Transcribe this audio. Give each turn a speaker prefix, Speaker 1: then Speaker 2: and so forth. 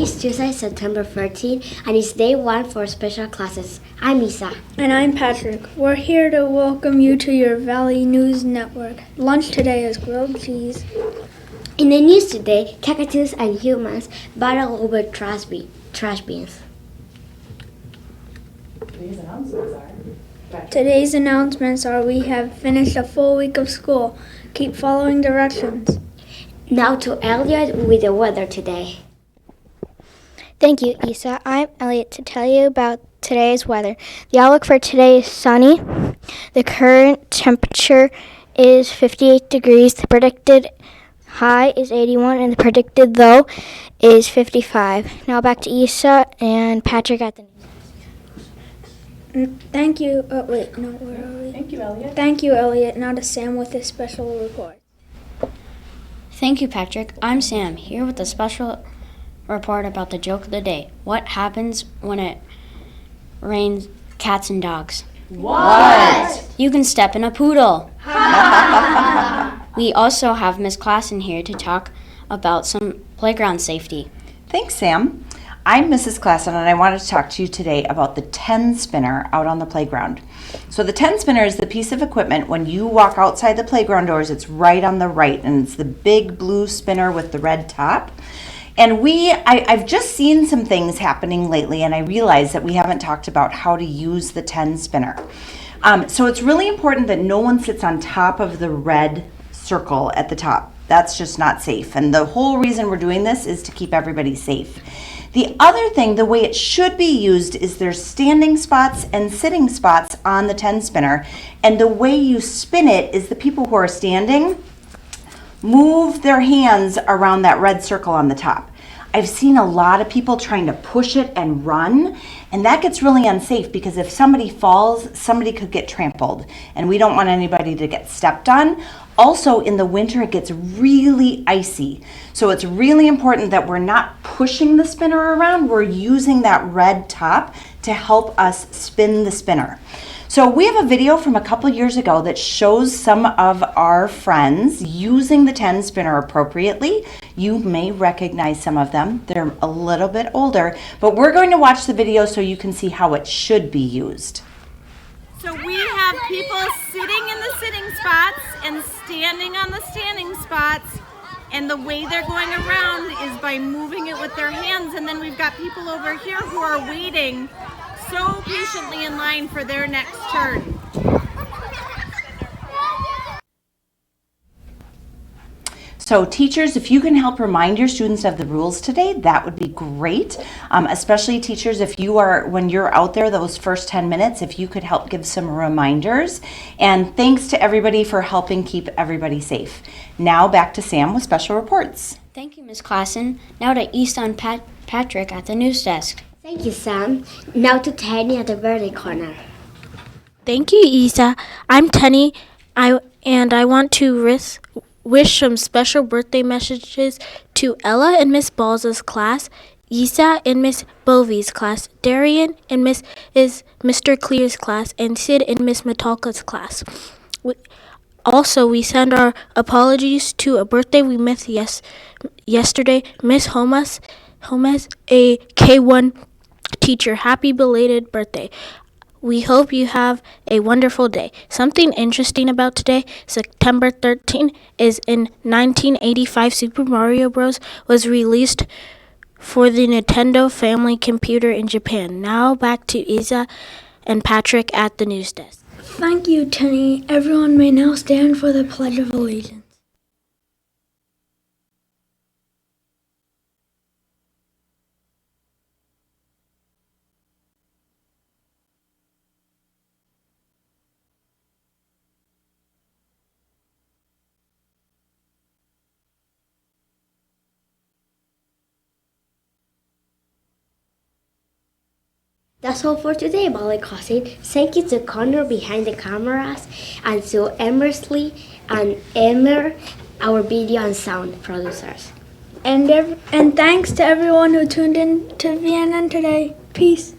Speaker 1: Today is Tuesday, September 13th, and it's day 1 for special classes. I'm Isa.
Speaker 2: And I'm Patrick. We're here to welcome you to your Valley News Network. Lunch today is grilled cheese.
Speaker 1: In the news today, cockatoos and humans battle over trash bins.
Speaker 2: Today's announcements are we have finished a full week of school. Keep following directions.
Speaker 1: Now to Elliot with the weather today.
Speaker 3: Thank you, Isa. I'm Elliot to tell you about today's weather. The outlook for today is sunny. The current temperature is 58 degrees. The predicted high is 81, and the predicted low is 55. Now back to Isa and Patrick at the news.
Speaker 2: Thank you. Where are we?
Speaker 4: Thank you, Elliot.
Speaker 2: Thank you, Elliot. Now to Sam with a special report.
Speaker 5: Thank you, Patrick. I'm Sam, here with a special report about the joke of the day. What happens when it rains cats and dogs?
Speaker 4: What?
Speaker 5: You can step in a poodle. We also have Miss Klassen here to talk about some playground safety.
Speaker 4: Thanks, Sam. I'm Mrs. Klassen, and I wanted to talk to you today about the 10 spinner out on the playground. So the 10 spinner is the piece of equipment when you walk outside the playground doors, it's right on the right, and it's the big blue spinner with the red top. And I've just seen some things happening lately, and I realized that we haven't talked about how to use the 10 spinner. So it's really important that no one sits on top of the red circle at the top. That's just not safe. And the whole reason we're doing this is to keep everybody safe. The other thing, the way it should be used is there's standing spots and sitting spots on the 10 spinner. And the way you spin it is the people who are standing move their hands around that red circle on the top. I've seen a lot of people trying to push it and run, and that gets really unsafe because if somebody falls, somebody could get trampled, and we don't want anybody to get stepped on. Also, in the winter, it gets really icy, so it's really important that we're not pushing the spinner around. We're using that red top to help us spin the spinner. So we have a video from a couple years ago that shows some of our friends using the 10 spinner appropriately. You may recognize some of them. They're a little bit older, but we're going to watch the video so you can see how it should be used.
Speaker 6: So we have people sitting in the sitting spots and standing on the standing spots, and the way they're going around is by moving it with their hands, and then we've got people over here who are waiting so patiently in line for their next turn.
Speaker 4: So teachers, if you can help remind your students of the rules today, that would be great. Especially teachers, when you're out there those first 10 minutes, if you could help give some reminders. And thanks to everybody for helping keep everybody safe. Now back to Sam with special reports.
Speaker 5: Thank you, Miss Klassen. Now to Isa and Patrick at the news desk.
Speaker 1: Thank you, Sam. Now to Teddy at the birthday corner.
Speaker 7: Thank you, Isa. I'm Tenny, and I want to wish some special birthday messages to Ella in Miss Balls' class, Isa in Miss Bovey's class, Darian in Mr. Clear's class, and Sid in Miss Metalka's class. We send our apologies to a birthday we missed yesterday, Miss Holmes, a K1 teacher. Happy belated birthday. We hope you have a wonderful day. Something interesting about today, September 13th, is in 1985, Super Mario Bros. Was released for the Nintendo Family Computer in Japan. Now back to Isa and Patrick at the news desk.
Speaker 2: Thank you, Tenny. Everyone may now stand for the Pledge of Allegiance.
Speaker 1: That's all for today, Valley Crossing. Thank you to Connor behind the cameras, and to Emersley and Emer, our video and sound producers.
Speaker 2: And thanks to everyone who tuned in to VNN today. Peace.